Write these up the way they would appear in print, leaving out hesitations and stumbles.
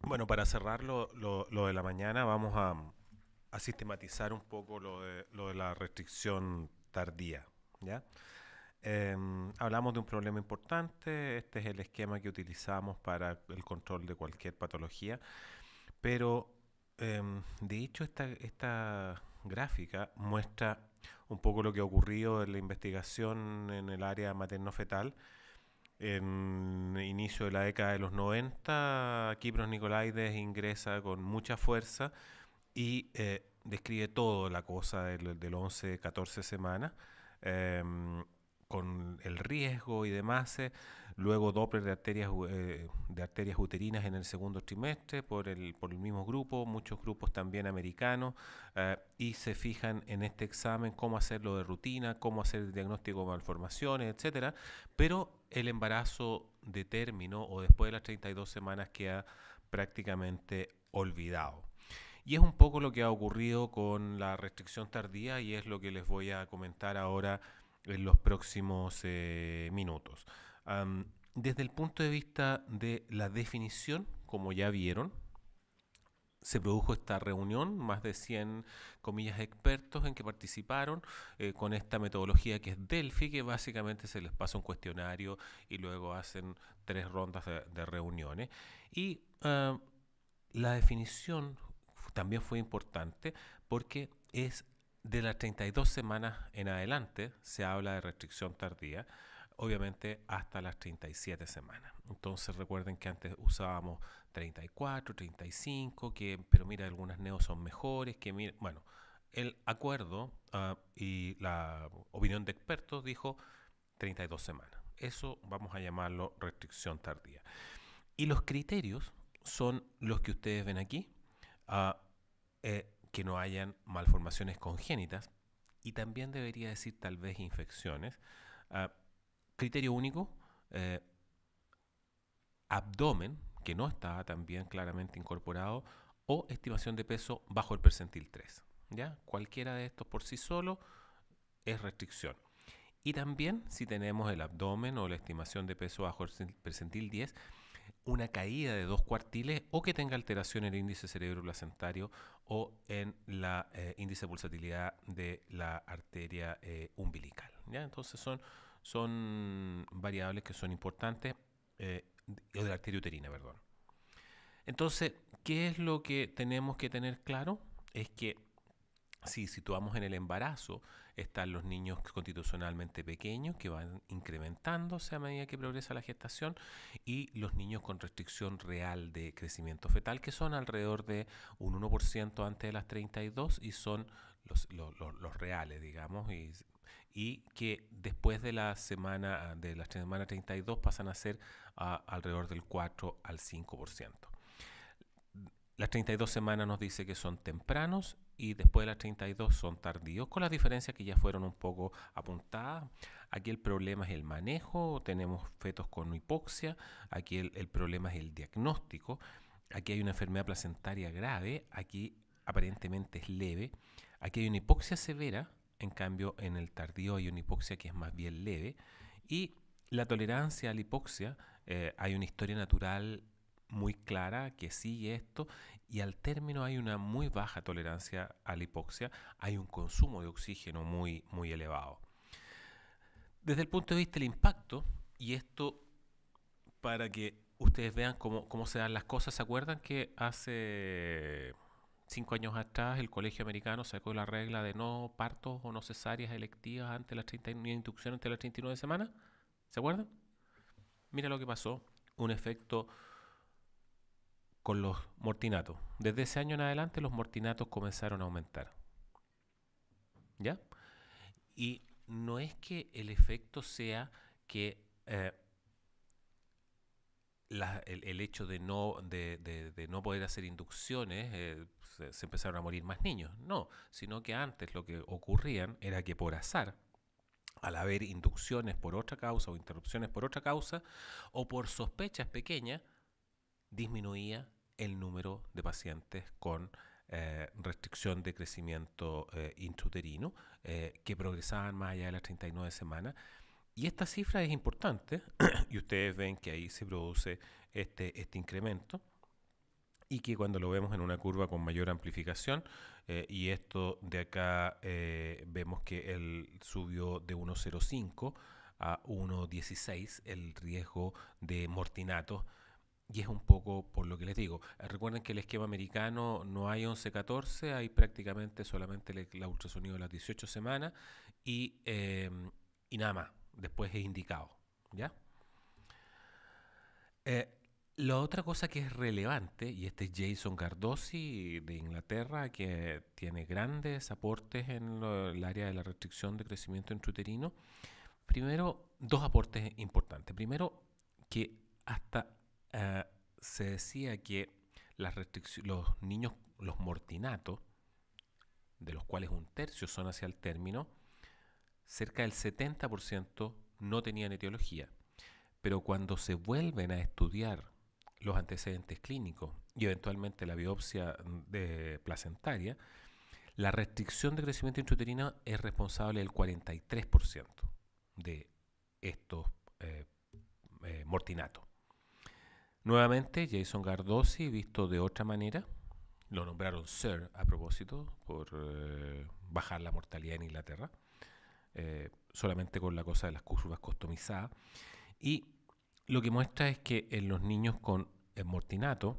Bueno, para cerrar lo de la mañana, vamos a sistematizar un poco lo de la restricción tardía, ¿ya? Hablamos de un problema importante, este es el esquema que utilizamos para el control de cualquier patología, pero de hecho esta gráfica muestra un poco lo que ha ocurrido en la investigación en el área materno-fetal. En el inicio de la década de los 90, Kypros Nicolaides ingresa con mucha fuerza y describe todo la cosa del 11, 14 semanas, em, con el riesgo y demás. Luego Doppler de arterias uterinas en el segundo trimestre por el mismo grupo, muchos grupos también americanos, y se fijan en este examen cómo hacerlo de rutina, cómo hacer el diagnóstico de malformaciones, etcétera. Pero el embarazo de término o después de las 32 semanas queda prácticamente olvidado. Y es un poco lo que ha ocurrido con la restricción tardía y es lo que les voy a comentar ahora en los próximos minutos. Desde el punto de vista de la definición, como ya vieron, se produjo esta reunión, más de 100 comillas expertos en que participaron con esta metodología que es Delphi, que básicamente se les pasa un cuestionario y luego hacen 3 rondas de reuniones. Y la definición también fue importante porque es de las 32 semanas en adelante, se habla de restricción tardía, obviamente hasta las 37 semanas. Entonces recuerden que antes usábamos 34, 35, pero mira, algunas neos son mejores, bueno, el acuerdo y la opinión de expertos dijo 32 semanas. Eso vamos a llamarlo restricción tardía. Y los criterios son los que ustedes ven aquí, uh, que no hayan malformaciones congénitas y también debería decir tal vez infecciones. Uh, Criterio único, eh, abdomen, que no estaba también claramente incorporado, o estimación de peso bajo el percentil 3. ¿Ya? Cualquiera de estos por sí solo es restricción. Y también si tenemos el abdomen o la estimación de peso bajo el percentil 10, una caída de 2 cuartiles o que tenga alteración en el índice cerebroplacentario o en la índice de pulsatilidad de la arteria umbilical. ¿Ya? Entonces son variables que son importantes, o de la arteria uterina, perdón. Entonces, ¿qué es lo que tenemos que tener claro? Es que si situamos en el embarazo, están los niños constitucionalmente pequeños que van incrementándose a medida que progresa la gestación y los niños con restricción real de crecimiento fetal, que son alrededor de un 1% antes de las 32 y son los reales, digamos, y que después de la semana 32 pasan a ser alrededor del 4 al 5%. Las 32 semanas nos dice que son tempranos y después de las 32 son tardíos, con las diferencias que ya fueron un poco apuntadas. Aquí el problema es el manejo, tenemos fetos con hipoxia, aquí el problema es el diagnóstico, aquí hay una enfermedad placentaria grave, aquí aparentemente es leve, aquí hay una hipoxia severa, en cambio en el tardío hay una hipoxia que es más bien leve, y la tolerancia a la hipoxia, hay una historia natural muy clara que sigue esto y al término hay una muy baja tolerancia a la hipoxia, hay un consumo de oxígeno muy, muy elevado. Desde el punto de vista del impacto, y esto para que ustedes vean cómo se dan las cosas, ¿se acuerdan que hace 5 años atrás el colegio americano sacó la regla de no partos o no cesáreas electivas antes de las 39, inducción antes de las 39 semanas? ¿Se acuerdan? Mira lo que pasó, un efecto con los mortinatos. Desde ese año en adelante los mortinatos comenzaron a aumentar. ¿Ya? Y no es que el efecto sea que el hecho de no poder hacer inducciones, se empezaron a morir más niños. No, sino que antes lo que ocurrían era que por azar, al haber inducciones por otra causa o interrupciones por otra causa, o por sospechas pequeñas, disminuía el número de pacientes con restricción de crecimiento intrauterino que progresaban más allá de las 39 semanas Y esta cifra es importante y ustedes ven que ahí se produce este incremento y que cuando lo vemos en una curva con mayor amplificación, y esto de acá vemos que él subió de 1,05 a 1,16 el riesgo de mortinato. Y es un poco por lo que les digo. Recuerden que el esquema americano no hay 11-14, hay prácticamente solamente el ultrasonido de las 18 semanas y nada más. Después es indicado. ¿Ya? Eh, la otra cosa que es relevante, y este es Jason Cardosi de Inglaterra, que tiene grandes aportes en el área de la restricción de crecimiento intrauterino. Primero, dos aportes importantes. Primero, que hasta eh, se decía que los niños, los mortinatos, de los cuales un tercio son hacia el término, cerca del 70% no tenían etiología. Pero cuando se vuelven a estudiar los antecedentes clínicos y eventualmente la biopsia de placentaria, la restricción de crecimiento intrauterino es responsable del 43% de estos eh, mortinatos. Nuevamente, Jason Cardosi, visto de otra manera, lo nombraron Sir a propósito por bajar la mortalidad en Inglaterra, solamente con la cosa de las curvas customizadas. Y lo que muestra es que en los niños con mortinato,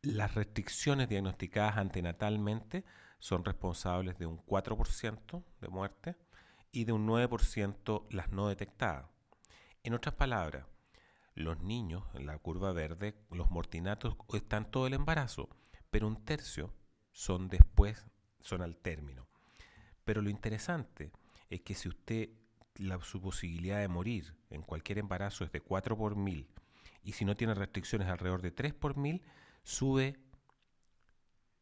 las restricciones diagnosticadas antenatalmente son responsables de un 4% de muerte y de un 9% las no detectadas. En otras palabras, los niños, en la curva verde, los mortinatos están todo el embarazo, pero un tercio son después, son al término. Pero lo interesante es que si su posibilidad de morir en cualquier embarazo es de 4 por 1000 y si no tiene restricciones alrededor de 3 por 1000, sube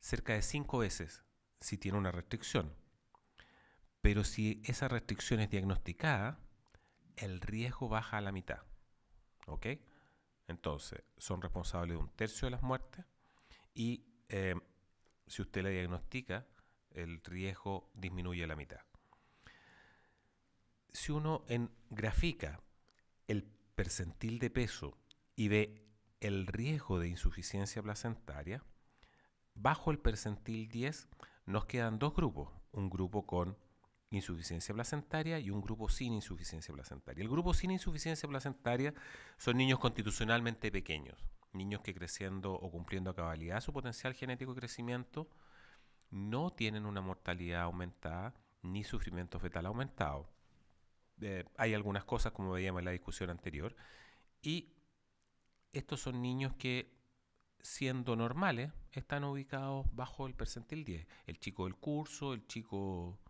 cerca de 5 veces si tiene una restricción. Pero si esa restricción es diagnosticada, el riesgo baja a la mitad. ¿Ok? Entonces, son responsables de un tercio de las muertes y si usted la diagnostica, el riesgo disminuye a la mitad. Si uno grafica el percentil de peso y ve el riesgo de insuficiencia placentaria, bajo el percentil 10 nos quedan dos grupos, un grupo con insuficiencia placentaria y un grupo sin insuficiencia placentaria. El grupo sin insuficiencia placentaria son niños constitucionalmente pequeños, niños que creciendo o cumpliendo a cabalidad su potencial genético de crecimiento no tienen una mortalidad aumentada ni sufrimiento fetal aumentado. Hay algunas cosas, como veíamos en la discusión anterior, y estos son niños que, siendo normales, están ubicados bajo el percentil 10. El chico del curso, el chico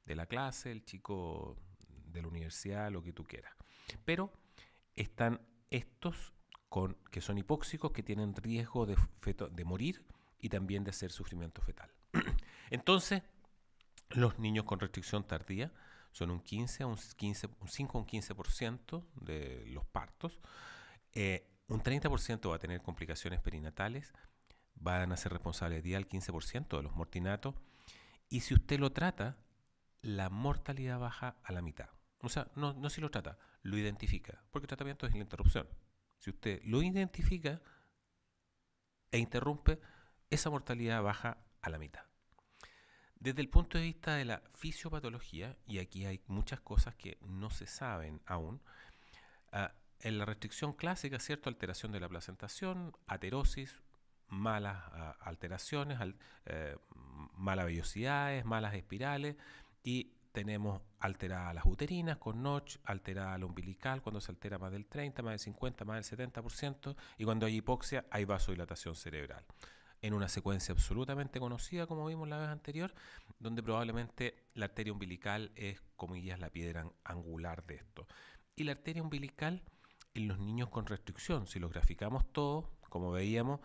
de la clase, el chico de la universidad, lo que tú quieras. Pero están estos que son hipóxicos, que tienen riesgo de morir y también de hacer sufrimiento fetal. Entonces, los niños con restricción tardía son un 5 a un 15% de los partos. Un 30% va a tener complicaciones perinatales, van a ser responsables al 15% de los mortinatos, y si usted lo trata, la mortalidad baja a la mitad. O sea, no si lo trata, lo identifica, porque el tratamiento es la interrupción. Si usted lo identifica e interrumpe, esa mortalidad baja a la mitad. Desde el punto de vista de la fisiopatología, y aquí hay muchas cosas que no se saben aún, en la restricción clásica, ¿cierto? Alteración de la placentación, aterosis, malas alteraciones, malas vellosidades, malas espirales, y tenemos alteradas las uterinas con notch, alterada la umbilical cuando se altera más del 30, más del 50, más del 70%, y cuando hay hipoxia hay vasodilatación cerebral. En una secuencia absolutamente conocida, como vimos la vez anterior, donde probablemente la arteria umbilical es, comillas, la piedra angular de esto. Y la arteria umbilical en los niños con restricción, si los graficamos todos, como veíamos,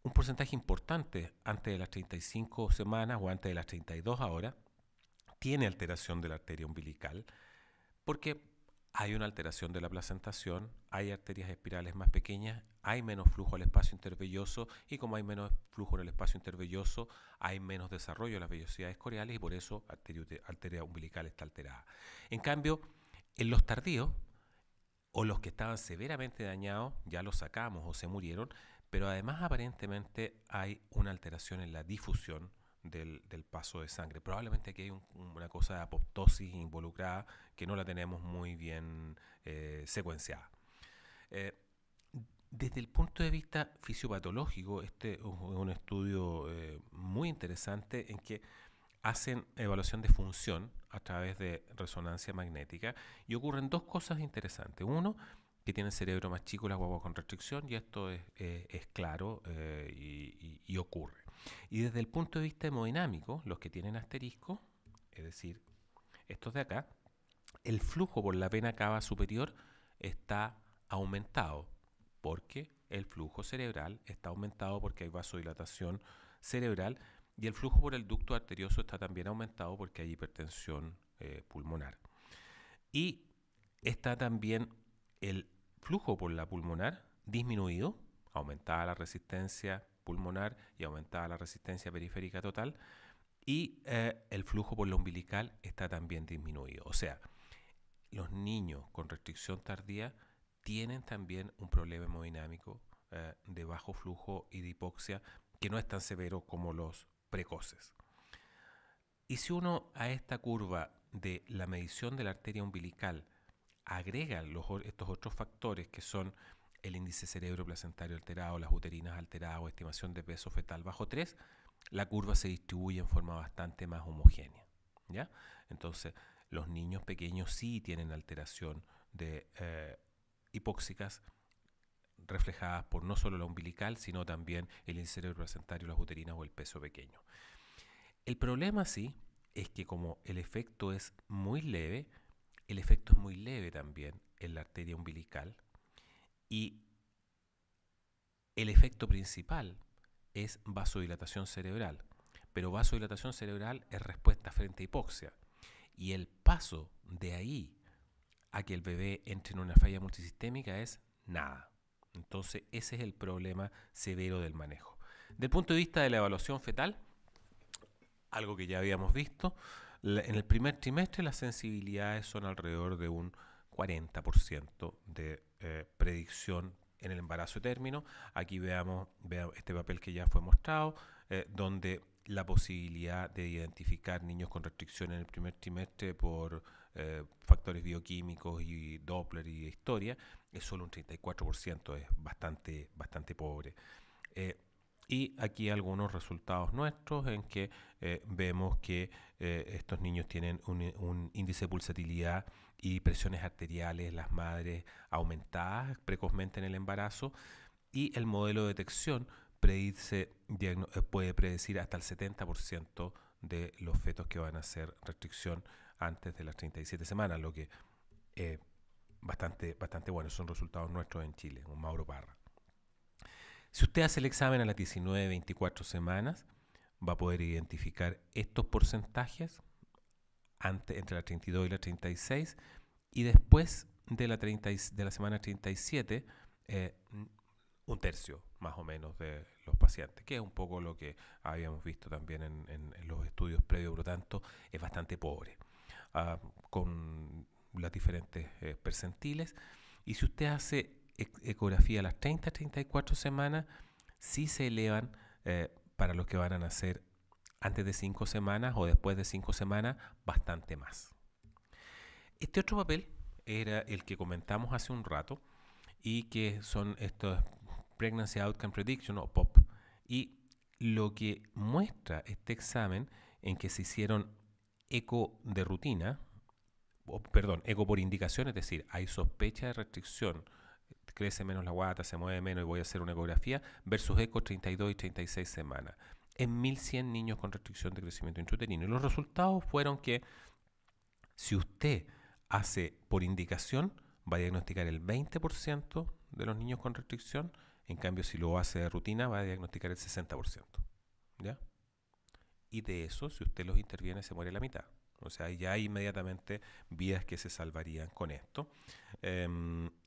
un porcentaje importante antes de las 35 semanas o antes de las 32 ahora, tiene alteración de la arteria umbilical, porque hay una alteración de la placentación, hay arterias espirales más pequeñas, hay menos flujo al espacio intervelloso y como hay menos flujo en el espacio intervelloso, hay menos desarrollo de las vellosidades coreales y por eso la arteria umbilical está alterada. En cambio, en los tardíos o los que estaban severamente dañados ya los sacamos o se murieron, pero además aparentemente hay una alteración en la difusión del paso de sangre. Probablemente aquí hay una cosa de apoptosis involucrada que no la tenemos muy bien secuenciada. Desde el punto de vista fisiopatológico, este es un estudio muy interesante en que hacen evaluación de función a través de resonancia magnética y ocurren dos cosas interesantes. Uno, que tienen cerebro más chico las guaguas con restricción y esto es claro y ocurre. Y desde el punto de vista hemodinámico, los que tienen asterisco, es decir, estos de acá, el flujo por la vena cava superior está aumentado porque el flujo cerebral está aumentado porque hay vasodilatación cerebral y el flujo por el ducto arterioso está también aumentado porque hay hipertensión pulmonar. Y está también el flujo por la pulmonar disminuido, aumentada la resistencia pulmonar y aumentada la resistencia periférica total, y el flujo por la umbilical está también disminuido. O sea, los niños con restricción tardía tienen también un problema hemodinámico de bajo flujo y de hipoxia que no es tan severo como los precoces. Y si uno a esta curva de la medición de la arteria umbilical agrega estos otros factores que son el índice cerebro placentario alterado, las uterinas alteradas o estimación de peso fetal bajo 3, la curva se distribuye en forma bastante más homogénea, ¿ya? Entonces, los niños pequeños sí tienen alteración de hipóxicas reflejadas por no solo la umbilical, sino también el índice cerebro placentario, las uterinas o el peso pequeño. El problema sí es que como el efecto es muy leve, el efecto es muy leve también en la arteria umbilical y el efecto principal es vasodilatación cerebral, pero vasodilatación cerebral es respuesta frente a hipoxia y el paso de ahí a que el bebé entre en una falla multisistémica es nada. Entonces ese es el problema severo del manejo. Del punto de vista de la evaluación fetal, algo que ya habíamos visto, en el primer trimestre las sensibilidades son alrededor de un 40% de predicción en el embarazo término. Aquí veamos este papel que ya fue mostrado, donde la posibilidad de identificar niños con restricción en el primer trimestre por factores bioquímicos y Doppler y historia es solo un 34%, es bastante pobre. Y aquí algunos resultados nuestros en que vemos que estos niños tienen un índice de pulsatilidad y presiones arteriales, las madres aumentadas precozmente en el embarazo y el modelo de detección puede predecir hasta el 70% de los fetos que van a hacer restricción antes de las 37 semanas, lo que es bastante bueno. Son resultados nuestros en Chile, con Mauro Parra. Si usted hace el examen a las 19-24 semanas, va a poder identificar estos porcentajes entre la 32 y la 36 y después de la semana 37, un tercio más o menos de los pacientes, que es un poco lo que habíamos visto también en los estudios previos, por lo tanto es bastante pobre, con las diferentes percentiles. Y si usted hace ecografía a las 30-34 semanas, sí se elevan para los que van a nacer antes de 5 semanas o después de 5 semanas, bastante más. Este otro papel era el que comentamos hace un rato y que son estos Pregnancy Outcome Prediction o POP. Y lo que muestra este examen en que se hicieron eco de rutina, eco por indicación, es decir, hay sospecha de restricción, crece menos la guata, se mueve menos y voy a hacer una ecografía, versus eco 32 y 36 semanas, en 1.100 niños con restricción de crecimiento intrauterino. Y los resultados fueron que si usted hace por indicación, va a diagnosticar el 20% de los niños con restricción, en cambio si lo hace de rutina, va a diagnosticar el 60%. ¿Ya? Y de eso, si usted los interviene, se muere la mitad. O sea, ya hay inmediatamente vidas que se salvarían con esto.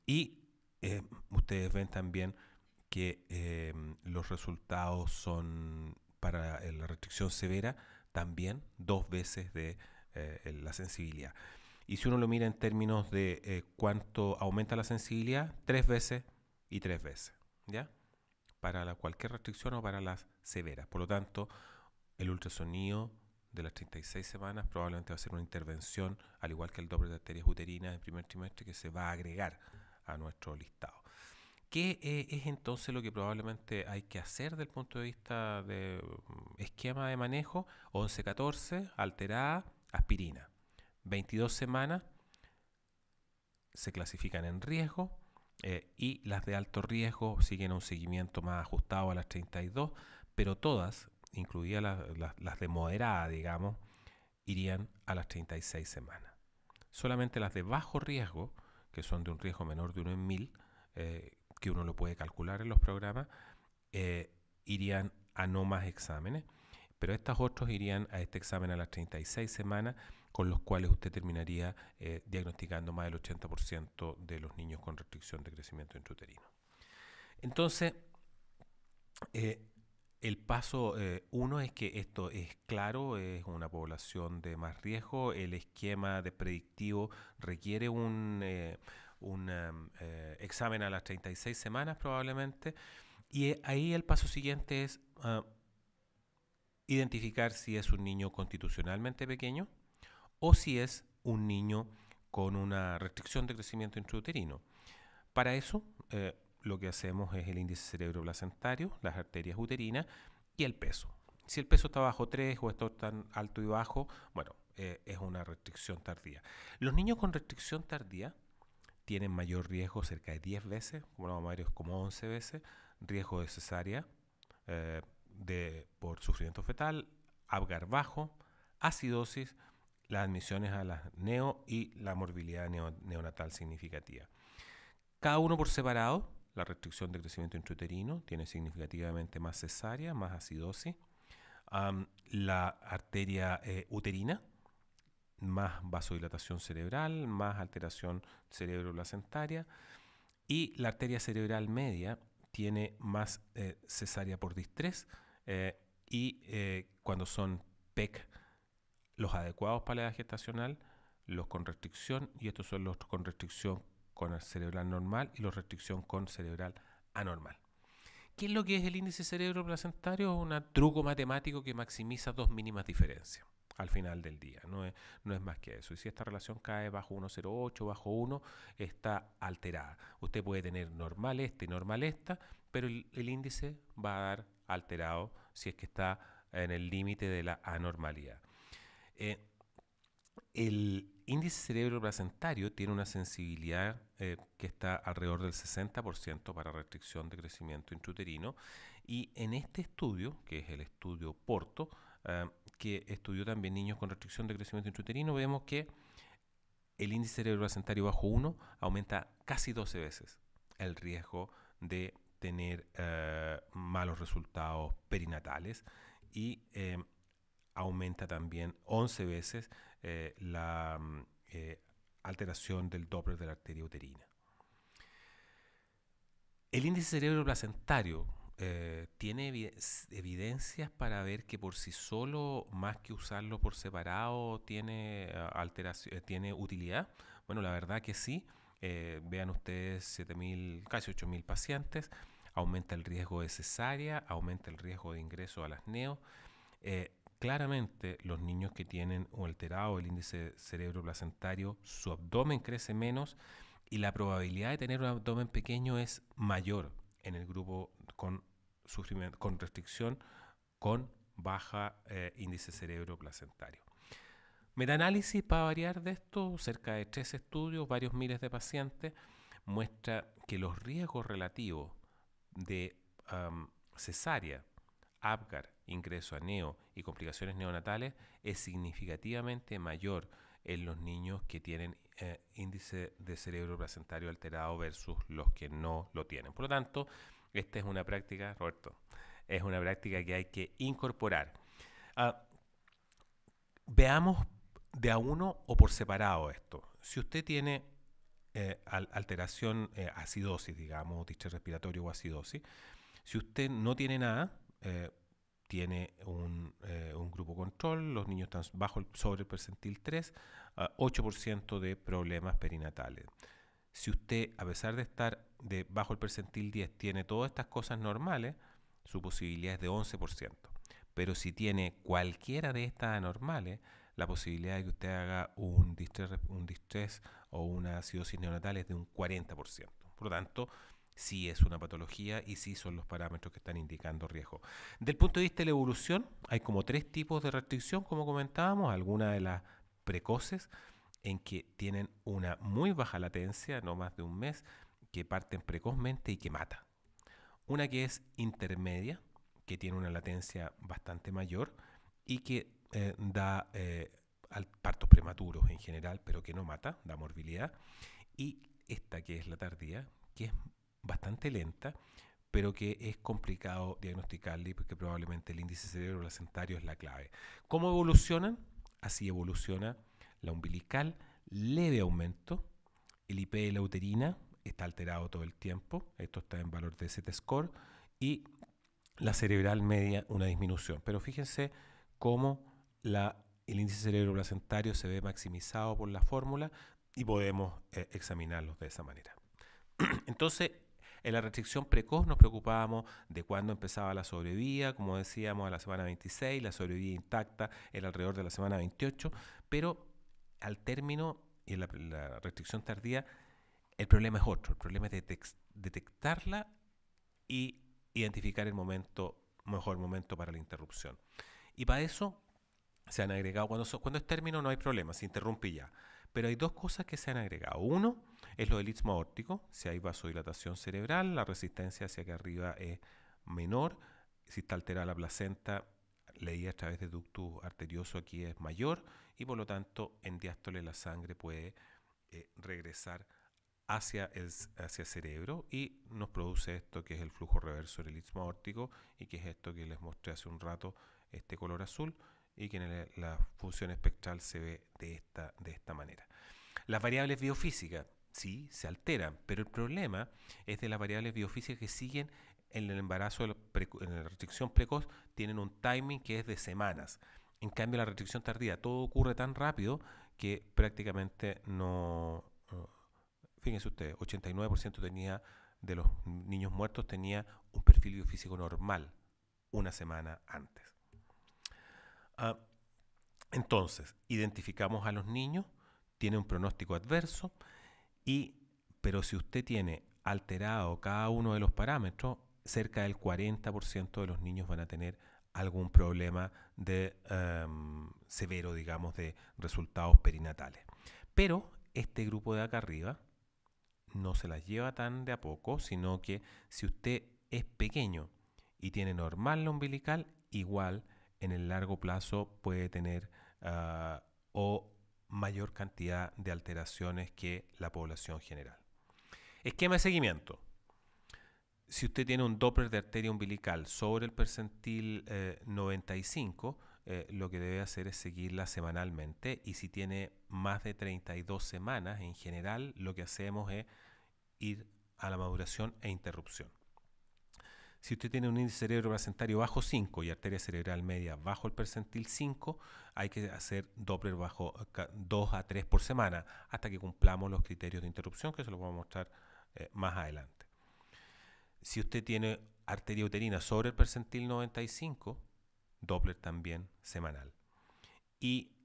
Y ustedes ven también que los resultados son para la restricción severa también 2 veces de la sensibilidad. Y si uno lo mira en términos de cuánto aumenta la sensibilidad, 3 veces y 3 veces, ¿ya? Para cualquier restricción o para las severas. Por lo tanto, el ultrasonido de las 36 semanas probablemente va a ser una intervención, al igual que el Doppler de arterias uterinas en primer trimestre, que se va a agregar a nuestro listado. ¿Qué es entonces lo que probablemente hay que hacer desde el punto de vista de esquema de manejo? 11-14, alterada, aspirina. 22 semanas se clasifican en riesgo y las de alto riesgo siguen un seguimiento más ajustado a las 32, pero todas, incluidas las de moderada, digamos, irían a las 36 semanas. Solamente las de bajo riesgo, que son de un riesgo menor de 1 en 1000, que uno lo puede calcular en los programas, irían a no más exámenes, pero estos otros irían a este examen a las 36 semanas, con los cuales usted terminaría diagnosticando más del 80% de los niños con restricción de crecimiento intrauterino. Entonces, el paso 1 es que esto es claro, es una población de más riesgo, el esquema de predictivo requiere un examen a las 36 semanas probablemente, y ahí el paso siguiente es identificar si es un niño constitucionalmente pequeño o si es un niño con una restricción de crecimiento intrauterino. Para eso, lo que hacemos es el índice cerebroplacentario, las arterias uterinas y el peso. Si el peso está bajo 3 o está tan alto y bajo, bueno, es una restricción tardía. Los niños con restricción tardía tienen mayor riesgo, cerca de 10 veces, bueno, vamos a ver, es como 11 veces, riesgo de cesárea por sufrimiento fetal, Apgar bajo, acidosis, las admisiones a las neo y la morbilidad neonatal significativa. Cada uno por separado, la restricción de crecimiento intrauterino tiene significativamente más cesárea, más acidosis. La arteria uterina, más vasodilatación cerebral, más alteración cerebroplacentaria. Y la arteria cerebral media tiene más cesárea por distrés y cuando son PEC, los adecuados para la edad gestacional, los con restricción, y estos son los con restricción con cerebral normal y los restricción con cerebral anormal. ¿Qué es lo que es el índice cerebroplacentario? Es un truco matemático que maximiza dos mínimas diferencias al final del día, no es más que eso. Y si esta relación cae bajo 1,08, bajo 1, está alterada. Usted puede tener normal esta y normal esta, pero el índice va a dar alterado si es que está en el límite de la anormalidad. El índice cerebroplacentario tiene una sensibilidad que está alrededor del 60% para restricción de crecimiento intrauterino, y en este estudio, que es el estudio Porto, que estudió también niños con restricción de crecimiento intrauterino, vemos que el índice cerebroplacentario bajo 1 aumenta casi 12 veces el riesgo de tener malos resultados perinatales y aumenta también 11 veces la alteración del Doppler de la arteria uterina. El índice cerebroplacentario tiene evidencias para ver que por sí solo, más que usarlo por separado, tiene tiene utilidad. Bueno, la verdad que sí. Vean ustedes 7.000, casi 8.000 pacientes. Aumenta el riesgo de cesárea, aumenta el riesgo de ingreso a las neo. Claramente, los niños que tienen alterado el índice cerebroplacentario, su abdomen crece menos y la probabilidad de tener un abdomen pequeño es mayor en el grupo con restricción con baja índice cerebroplacentario. Metaanálisis, para variar de esto, cerca de 3 estudios, varios miles de pacientes, muestra que los riesgos relativos de cesárea, Apgar, ingreso a neo y complicaciones neonatales es significativamente mayor en los niños que tienen índice de cerebroplacentario alterado versus los que no lo tienen. Por lo tanto, esta es una práctica, Roberto, es una práctica que hay que incorporar. Veamos de a uno o por separado esto. Si usted tiene alteración, acidosis, digamos, distrés respiratorio o acidosis, si usted no tiene nada, tiene un grupo control, los niños están sobre el percentil 3, 8% de problemas perinatales. Si usted, a pesar de estar bajo el percentil 10, tiene todas estas cosas normales, su posibilidad es de 11%. Pero si tiene cualquiera de estas anormales, la posibilidad de que usted haga un distrés o una acidosis neonatal es de un 40%. Por lo tanto, sí es una patología y sí son los parámetros que están indicando riesgo. Del punto de vista de la evolución, hay como 3 tipos de restricción, como comentábamos, algunas de las precoces, en que tienen una muy baja latencia, no más de un mes, que parten precozmente y que mata. Una que es intermedia, que tiene una latencia bastante mayor y que da partos prematuros en general, pero que no mata, da morbilidad. Y esta que es la tardía, que es bastante lenta, pero que es complicado diagnosticarla porque probablemente el índice cerebroplacentario es la clave. ¿Cómo evolucionan? Así evoluciona la umbilical, leve aumento, el IP de la uterina está alterado todo el tiempo, esto está en valor de Z-score, y la cerebral media una disminución. Pero fíjense cómo el índice cerebroplacentario se ve maximizado por la fórmula y podemos examinarlos de esa manera. Entonces, en la restricción precoz nos preocupábamos de cuándo empezaba la sobrevía, como decíamos, a la semana 26, la sobrevía intacta era alrededor de la semana 28, pero al término y en la restricción tardía, el problema es otro. El problema es detectarla y identificar el mejor momento para la interrupción. Y para eso se han agregado, cuando es término no hay problema, se interrumpe ya. Pero hay 2 cosas que se han agregado. Uno es lo del istmo aórtico. Si hay vasodilatación cerebral, la resistencia hacia acá arriba es menor. Si está alterada la placenta, leída a través de ductus arterioso aquí es mayor y por lo tanto en diástole la sangre puede regresar hacia el cerebro y nos produce esto que es el flujo reverso del istmo aórtico y que es esto que les mostré hace un rato, este color azul, y que en la función espectral se ve de esta manera. Las variables biofísicas, sí, se alteran, pero el problema es de las variables biofísicas que siguen en el embarazo, en la restricción precoz, tienen un timing que es de semanas. En cambio, la restricción tardía, todo ocurre tan rápido que prácticamente no... Fíjense ustedes, 89% de los niños muertos tenía un perfil biofísico normal una semana antes. Entonces, identificamos a los niños, tiene un pronóstico adverso, pero si usted tiene alterado cada uno de los parámetros, cerca del 40% de los niños van a tener algún problema severo, digamos, de resultados perinatales. Pero este grupo de acá arriba no se las lleva tan de a poco, sino que si usted es pequeño y tiene normal la umbilical, igual en el largo plazo puede tener o mayor cantidad de alteraciones que la población general. Esquema de seguimiento. Si usted tiene un Doppler de arteria umbilical sobre el percentil 95, lo que debe hacer es seguirla semanalmente, y si tiene más de 32 semanas, en general lo que hacemos es ir a la maduración e interrupción. Si usted tiene un índice cerebroplacentario bajo 5 y arteria cerebral media bajo el percentil 5, hay que hacer Doppler bajo 2 a 3 por semana hasta que cumplamos los criterios de interrupción, que se los voy a mostrar más adelante. Si usted tiene arteria uterina sobre el percentil 95, Doppler también semanal. Y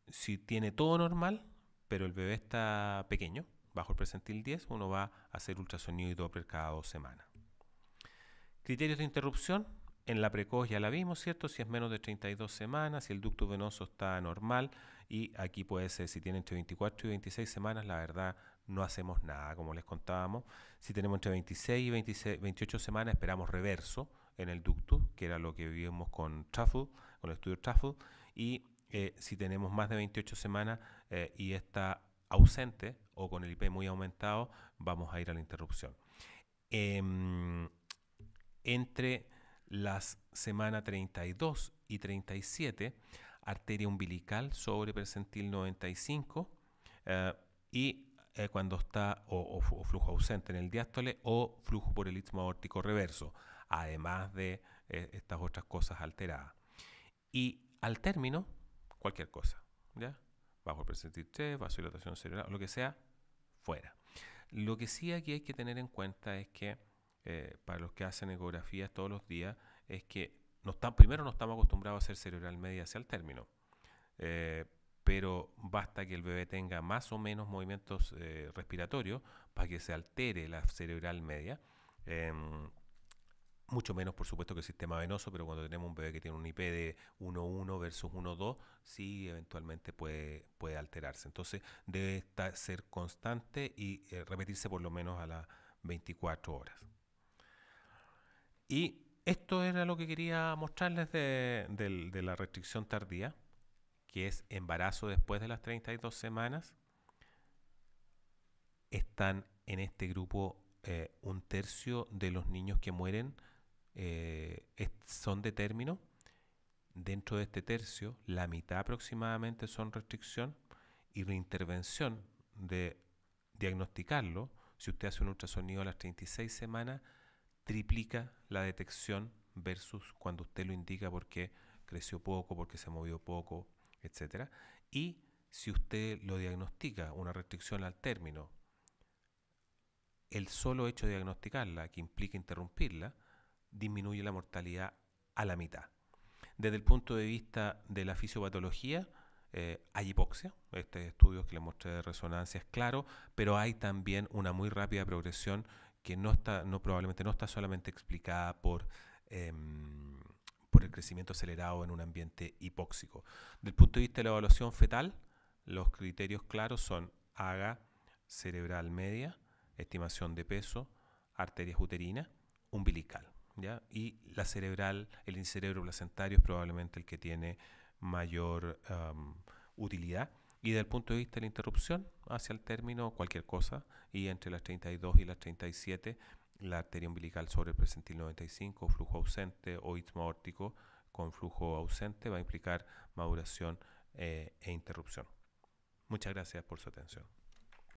si tiene todo normal, pero el bebé está pequeño, bajo el percentil 10, uno va a hacer ultrasonido y Doppler cada 2 semanas. Criterios de interrupción, en la precoz ya la vimos, ¿cierto? Si es menos de 32 semanas, si el ducto venoso está normal, y aquí puede ser, si tiene entre 24 y 26 semanas, la verdad no hacemos nada, como les contábamos. Si tenemos entre 26 y 28 semanas, esperamos reverso en el ducto, que era lo que vimos con Truffle, con el estudio Truffle, y si tenemos más de 28 semanas y está ausente o con el IP muy aumentado, vamos a ir a la interrupción. Entre las semanas 32 y 37 arteria umbilical sobre percentil 95 y cuando está o flujo ausente en el diástole o flujo por el istmo aórtico reverso, además de estas otras cosas alteradas. Y al término, cualquier cosa, ¿ya? Bajo el percentil 3, vasodilatación cerebral, lo que sea, fuera. Lo que sí aquí hay que tener en cuenta es que para los que hacen ecografías todos los días, es que primero no estamos acostumbrados a hacer cerebral media hacia el término, eh, pero basta que el bebé tenga más o menos movimientos respiratorios para que se altere la cerebral media. Mucho menos, por supuesto, que el sistema venoso, pero cuando tenemos un bebé que tiene un IP de 1,1 versus 1,2, sí, eventualmente puede alterarse. Entonces, debe ser constante y repetirse por lo menos a las 24 horas. Y esto era lo que quería mostrarles de la restricción tardía, que es embarazo después de las 32 semanas. Están en este grupo un tercio de los niños que mueren son de término. Dentro de este tercio, la mitad aproximadamente son restricción y la intervención de diagnosticarlo, si usted hace un ultrasonido a las 36 semanas, triplica la detección versus cuando usted lo indica porque creció poco, porque se movió poco, etc. Y si usted lo diagnostica una restricción al término, el solo hecho de diagnosticarla, que implica interrumpirla, disminuye la mortalidad a la mitad. Desde el punto de vista de la fisiopatología, hay hipoxia. Este estudio que les mostré de resonancia es claro, pero hay también una muy rápida progresión que probablemente no está solamente explicada por el crecimiento acelerado en un ambiente hipóxico. Desde el punto de vista de la evaluación fetal, los criterios claros son AGA cerebral media, estimación de peso, arterias uterinas, umbilical, ¿ya? Y la cerebral, el incerebro placentario es probablemente el que tiene mayor utilidad. Y desde el punto de vista de la interrupción, hacia el término, cualquier cosa, y entre las 32 y las 37, la arteria umbilical sobre el percentil 95, flujo ausente o istmo aórtico con flujo ausente va a implicar maduración e interrupción. Muchas gracias por su atención.